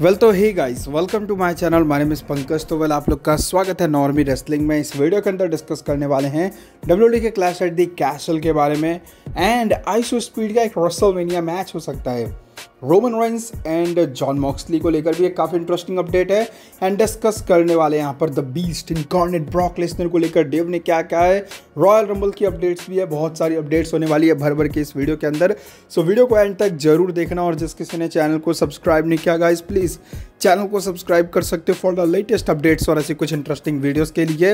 Well तो hey guys, welcome to my channel. My name is Pankaj. तो आप लोग का स्वागत है नॉर्मी रेसलिंग में। इस वीडियो के अंदर डिस्कस करने वाले हैं डब्ल्यूडब्ल्यूई के क्लैश एट द कैसल के बारे में एंड आइसो स्पीड का एक रेसलमेनिया मैच हो सकता है। Roman Reigns and John Moxley को लेकर भी एक काफ़ी इंटरेस्टिंग अपडेट है एंड डिस्कस करने वाले हैं यहाँ पर the beast incarnate Brock Lesnar को लेकर डेव ने क्या क्या है। रॉयल रंबल की अपडेट्स भी है, बहुत सारी अपडेट्स होने वाली है भर भर के इस वीडियो के अंदर। सो वीडियो को एंड तक जरूर देखना और जिस किसी ने चैनल को सब्सक्राइब नहीं किया गाइस, प्लीज़ चैनल को सब्सक्राइब कर सकते हो फॉर द लेटेस्ट अपडेट्स और ऐसी कुछ इंटरेस्टिंग वीडियोज़ के लिए।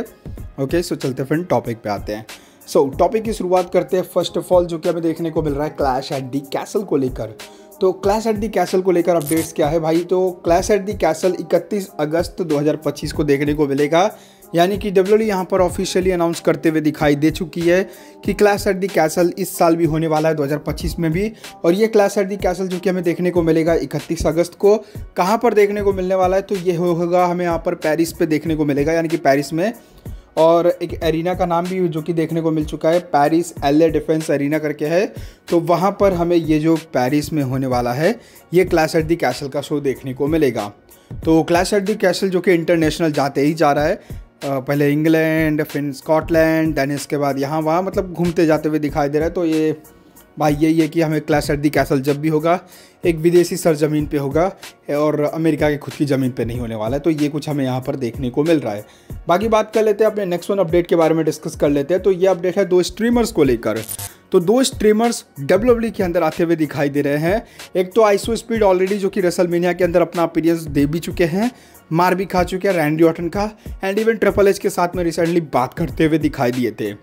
ओके, सो चलते फिर टॉपिक पे आते हैं। सो टॉपिक की शुरुआत करते हैं फर्स्ट ऑफ ऑल, जो कि हमें देखने को मिल रहा है क्लैश एट दी कैसल को लेकर। तो क्लैश एट दी कैसल को लेकर अपडेट्स क्या है भाई? तो क्लैश एट दी कैसल 31 अगस्त 2025 को देखने को मिलेगा, यानी कि डब्ल्यूडब्ल्यूई यहाँ पर ऑफिशियली अनाउंस करते हुए दिखाई दे चुकी है कि क्लैश एट दी कैसल इस साल भी होने वाला है 2025 में भी। और ये क्लैश एट दी कैसल जो कि हमें देखने को मिलेगा 31 अगस्त को, कहाँ पर देखने को मिलने वाला है? तो ये होगा हमें यहाँ पर पेरिस पे देखने को मिलेगा, यानी कि पेरिस में। और एक एरिना का नाम भी जो कि देखने को मिल चुका है, पेरिस एलए डिफेंस एरिना करके है। तो वहाँ पर हमें ये जो पेरिस में होने वाला है ये क्लैश एट दी कैसल का शो देखने को मिलेगा। तो क्लैश एट दी कैसल जो कि इंटरनेशनल जाते ही जा रहा है, पहले इंग्लैंड फिर स्कॉटलैंड देन इसके बाद यहाँ वहाँ मतलब घूमते जाते हुए दिखाई दे रहा है। तो ये भाई यही है कि हमें क्लैश एट दी कैसल जब भी होगा एक विदेशी सरजमीन पे होगा और अमेरिका की खुद की ज़मीन पे नहीं होने वाला है। तो ये कुछ हमें यहाँ पर देखने को मिल रहा है। बाकी बात कर लेते हैं अपने नेक्स्ट वन अपडेट के बारे में डिस्कस कर लेते हैं। तो ये अपडेट है दो स्ट्रीमर्स को लेकर। तो दो स्ट्रीमर्स डब्ल्यूडब्ल्यूई के अंदर आते हुए दिखाई दे रहे हैं। एक तो आइसो स्पीड ऑलरेडी जो कि रेसलमेनिया के अंदर अपना अपीयरेंस दे भी चुके हैं, मार भी खा चुके हैं रैंडी ऑर्टन का, एंड इवन ट्रिपल एच के साथ में रिसेंटली बात करते हुए दिखाई दिए थे।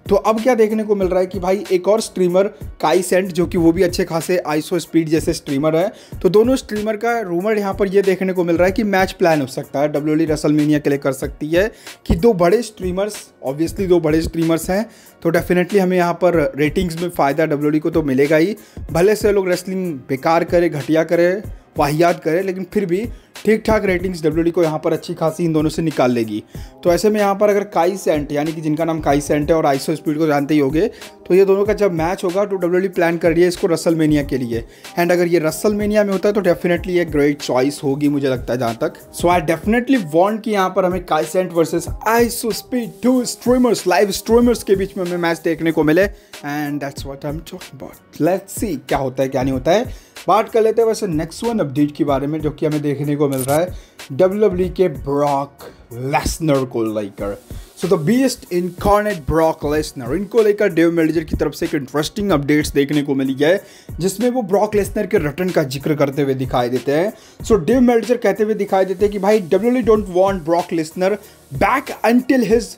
तो अब क्या देखने को मिल रहा है कि भाई एक और स्ट्रीमर काई सेंट जो कि वो भी अच्छे खासे आइसो स्पीड जैसे स्ट्रीमर है। तो दोनों स्ट्रीमर का रूमर यहाँ पर ये देखने को मिल रहा है कि मैच प्लान हो सकता है, डब्ल्यूडब्ल्यूई रेसलमेनिया के लिए कर सकती है कि दो बड़े स्ट्रीमर्स, ऑब्वियसली दो बड़े स्ट्रीमर्स हैं तो डेफिनेटली हमें यहाँ पर रेटिंग्स में फ़ायदा डब्ल्यूडब्ल्यूई को तो मिलेगा ही। भले से लोग रेसलिंग बेकार करे, घटिया करे, वाहियात करे, लेकिन फिर भी ठीक ठाक रेटिंग्स डब्ल्यूडब्ल्यूई को यहाँ पर अच्छी खासी इन दोनों से निकाल लेगी। तो ऐसे में यहाँ पर अगर काई सेंट, यानी कि जिनका नाम काई सेंट है और आइसो स्पीड को जानते ही होंगे, तो ये दोनों का जब मैच होगा तो डब्ल्यूडब्ल्यूई प्लान कर रही है इसको रेसलमेनिया के लिए। एंड अगर ये रेसलमेनिया में होता है तो डेफिनेटली एक ग्रेट चॉइस होगी मुझे लगता है जहाँ तक। सो आई डेफिनेटली वांट कि यहाँ पर हमें Kai Cenat versus IShowSpeed, two streamers, live streamers के बीच में हमें मैच देखने को मिले। And that's what I am talking about. Let's see क्या होता है क्या नहीं होता है। बात कर लेते हैं वैसे नेक्स्ट वन अपडेट के बारे में, जो कि हमें देखने को मिल रहा है डब्ल्यूडब्ल्यूई के ब्रॉक लेसनर को लेकर। So the beast incarnate Brock Lesnar, इनको लेकर डेव मेल्जर की तरफ से एक इंटरेस्टिंग अपडेट्स देखने को मिली है, जिसमें वो ब्रॉक लेसनर के रिटर्न का जिक्र करते हुए दिखाई देते हैं। सो डेव मेल्जर कहते हुए दिखाई देते हैं कि भाई WWE don't want Brock Lesnar back until his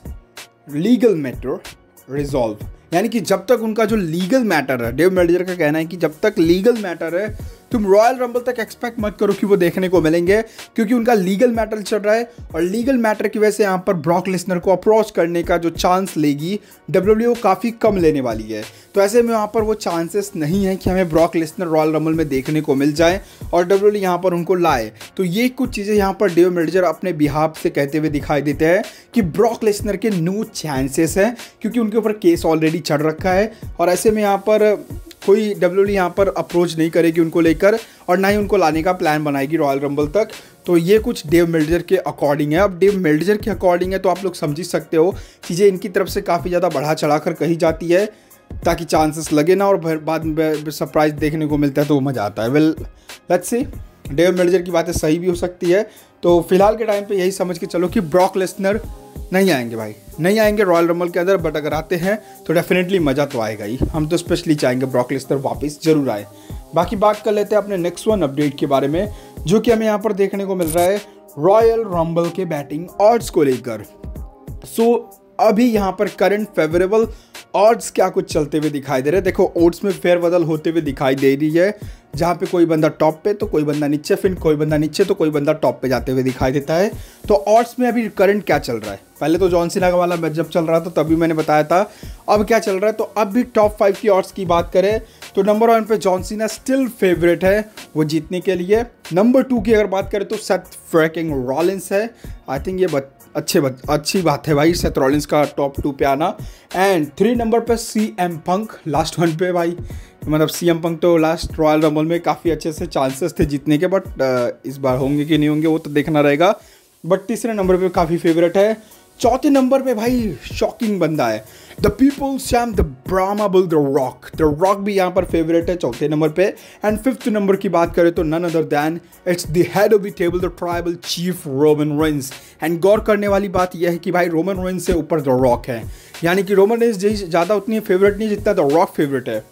legal matter resolve, यानी कि जब तक उनका जो लीगल मैटर है, डेव मेल्जर का कहना है कि जब तक लीगल मैटर है तुम रॉयल रंबल तक एक्सपेक्ट मत करो कि वो देखने को मिलेंगे, क्योंकि उनका लीगल मैटर चल रहा है और लीगल मैटर की वजह से यहाँ पर ब्रॉक लेसनर को अप्रोच करने का जो चांस लेगी डब्ल्यूडब्ल्यूई वो काफ़ी कम लेने वाली है। तो ऐसे में यहाँ पर वो चांसेस नहीं है कि हमें ब्रॉक लेसनर रॉयल रंबल में देखने को मिल जाए और डब्ल्यूडब्ल्यूई यहाँ पर उनको लाए। तो ये कुछ चीज़ें यहाँ पर डेव मेल्जर अपने बिहाफ से कहते हुए दिखाई देते हैं कि ब्रॉक लेसनर के नो चांसेस हैं, क्योंकि उनके ऊपर केस ऑलरेडी चढ़ रखा है और ऐसे में यहाँ पर कोई डब्ल्यूडब्ल्यूई यहाँ पर अप्रोच नहीं करेगी उनको लेकर और ना ही उनको लाने का प्लान बनाएगी रॉयल रंबल तक। तो ये कुछ डेव मेल्जर के अकॉर्डिंग है। अब डेव मेल्जर के अकॉर्डिंग है तो आप लोग समझ ही सकते हो चीज़ें इनकी तरफ से काफ़ी ज़्यादा बढ़ा चढ़ा कर कही जाती है ताकि चांसेस लगे ना और बाद में सरप्राइज देखने को मिलता है तो वो मज़ा आता है। Well let's see, Dave Meltzer की बातें सही भी हो सकती है। तो फिलहाल के टाइम पे यही समझ के चलो कि ब्रॉक लेसनर नहीं आएंगे भाई, नहीं आएंगे रॉयल रंबल के अंदर, बट अगर आते हैं तो डेफिनेटली मज़ा तो आएगा ही। हम तो स्पेशली चाहेंगे ब्रॉक लेसनर वापस जरूर आए। बाकी बात कर लेते हैं अपने नेक्स्ट वन अपडेट के बारे में, जो कि हमें यहाँ पर देखने को मिल रहा है रॉयल रंबल के बैटिंग ऑड्स को लेकर। सो अभी यहाँ पर करंट फेवरेबल ऑड्स क्या कुछ चलते हुए दिखाई दे रहे हैं। देखो ऑड्स में फेरबदल होते हुए दिखाई दे रही है, जहाँ पे कोई बंदा टॉप पे तो कोई बंदा नीचे, फिर कोई बंदा नीचे तो कोई बंदा टॉप पे जाते हुए दिखाई देता है। तो ऑड्स में अभी करंट क्या चल रहा है? पहले तो जॉन सीना का वाला मैच जब चल रहा था तभी मैंने बताया था। अब क्या चल रहा है? तो अब भी टॉप 5 की ऑड्स की बात करें तो नंबर 1 पे जॉन सीना स्टिल फेवरेट है वो जीतने के लिए। नंबर 2 की अगर बात करें तो सेथ फ्रैकिंग रॉलिंस है। आई थिंक ये अच्छी बात है भाई सेथ रॉलिंस का टॉप 2 पे आना। एंड 3 नंबर पे CM पंक लास्ट 1 पे भाई, मतलब CM पंक तो लास्ट रॉयल रंबल में काफ़ी अच्छे से चांसेस थे जीतने के, बट इस बार होंगे कि नहीं होंगे वो तो देखना रहेगा। बट तीसरे नंबर पे काफ़ी फेवरेट है। चौथे नंबर पे भाई शॉकिंग बंदा है, the people's champ the Brahma bull the Rock भी यहाँ पर फेवरेट है चौथे नंबर पे। एंड 5th नंबर की बात करें तो none other than it's the head of the table the tribal chief Roman Reigns. And गौर करने वाली बात यह है कि भाई रोमन रेंस से ऊपर द रॉक है, यानी कि रोमन रेंस ज़्यादा उतनी फेवरेट नहीं जितना द रॉक फेवरेट है,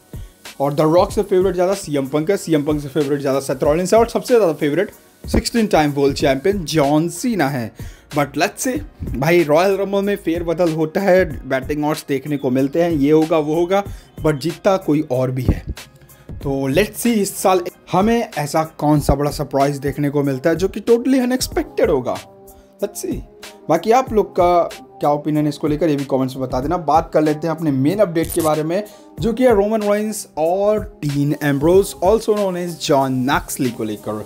और द रॉक से फेवरेट ज़्यादा CM पंक है, CM पंक से फेवरेट ज़्यादा सेथ रॉलिंस है, और सबसे ज़्यादा favourite 16 time world champion John Cena है। बट लेट्स से भाई रॉयल रंबल में फेरबदल होता है, बैटिंग ऑड्स देखने को मिलते हैं, ये होगा वो होगा, बट जीतता कोई और भी है। तो लेट्स सी इस साल हमें ऐसा कौन सा बड़ा सरप्राइज देखने को मिलता है जो कि टोटली अनएक्सपेक्टेड होगा। Let's see. बाकी आप लोग का क्या ओपिनियन है इसको लेकर ये भी कमेंट्स में बता देना। बात कर लेते हैं अपने मेन अपडेट के बारे में, जो कि है रोमन रेंस और Dean Ambrose also known as Jon Moxley को लेकर।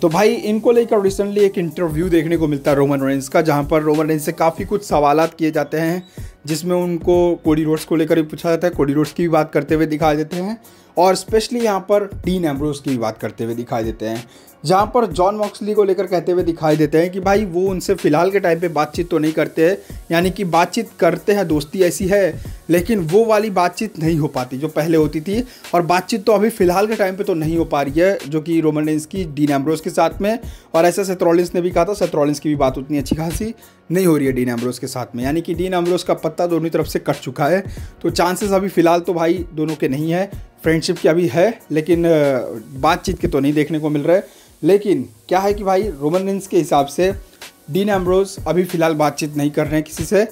तो भाई इनको लेकर रिसेंटली एक इंटरव्यू देखने को मिलता है रोमन रेंस का, जहां पर रोमन रेंस से काफ़ी कुछ सवालात किए जाते हैं, जिसमें उनको कोडी रोड्स को लेकर भी पूछा जाता है, कोडी रोड्स की भी बात करते हुए दिखाई देते हैं, और स्पेशली यहाँ पर डीन एम्ब्रोस की भी बात करते हुए दिखाई देते हैं, जहाँ पर जॉन मॉक्सली को लेकर कहते हुए दिखाई देते हैं कि भाई वो उनसे फ़िलहाल के टाइम पे बातचीत तो नहीं करते हैं, यानी कि बातचीत करते हैं, दोस्ती ऐसी है, लेकिन वो वाली बातचीत नहीं हो पाती जो पहले होती थी, और बातचीत तो अभी फ़िलहाल के टाइम पे तो नहीं हो पा रही है, जो कि रोमन रेंस की डीन एम्ब्रोस के साथ में, और ऐसा सेथ रॉलिंस ने भी कहा था, सेथ रॉलिंस की भी बात उतनी अच्छी खासी नहीं हो रही है डीन एम्ब्रोस के साथ में, यानी कि डीन एम्ब्रोस का पत्ता दोनों तरफ से कट चुका है। तो चांसेस अभी फ़िलहाल तो भाई दोनों के नहीं है, फ्रेंडशिप की अभी है, लेकिन बातचीत के तो नहीं देखने को मिल रहा है। लेकिन क्या है कि भाई रोमन रेंस के हिसाब से डीन एम्ब्रोस अभी फ़िलहाल बातचीत नहीं कर रहे हैं किसी से,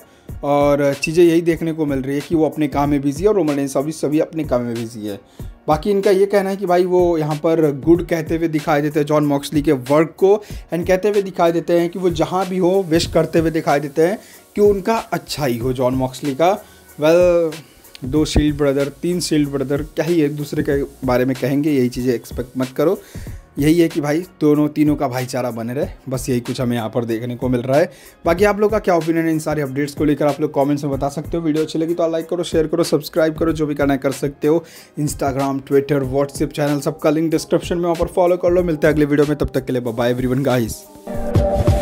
और चीज़ें यही देखने को मिल रही है कि वो अपने काम में बिजी है और रोमन रेंस अभी सभी अपने काम में बिजी है। बाकी इनका ये कहना है कि भाई वो यहाँ पर गुड कहते हुए दिखाई देते हैं जॉन मॉक्सली के वर्क को, एंड कहते हुए दिखाई देते हैं कि वो जहाँ भी हो विश करते हुए दिखाई देते हैं कि उनका अच्छा ही हो जॉन मॉक्सली का। Well 2 shield brother 3 shield brother क्या ही एक दूसरे के बारे में कहेंगे, यही चीज़ें एक्सपेक्ट मत करो। यही है कि भाई तीनों का भाईचारा बने रहे, बस यही कुछ हमें यहाँ पर देखने को मिल रहा है। बाकी आप लोग का क्या ओपिनियन है इन सारे अपडेट्स को लेकर, आप लोग कमेंट्स में बता सकते हो। वीडियो अच्छी लगी तो लाइक करो, शेयर करो, सब्सक्राइब करो, जो भी करना है कर सकते हो। इंस्टाग्राम, ट्विटर, व्हाट्सएप चैनल सबका लिंक डिस्क्रिप्शन में, वहाँ पर फॉलो कर लो। मिलते हैं अगले वीडियो में, तब तक के लिए बाय एवरीवन गाइस।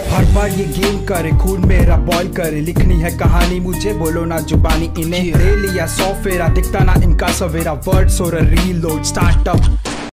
हर बार ये गेम करे, खून मेरा बॉयल करे, लिखनी है कहानी मुझे, बोलो ना जुबानी इन्हें, ले लिया 100 फेरा, दिखता ना इनका सवेरा, वर्ड्स और रीलोड स्टार्टअप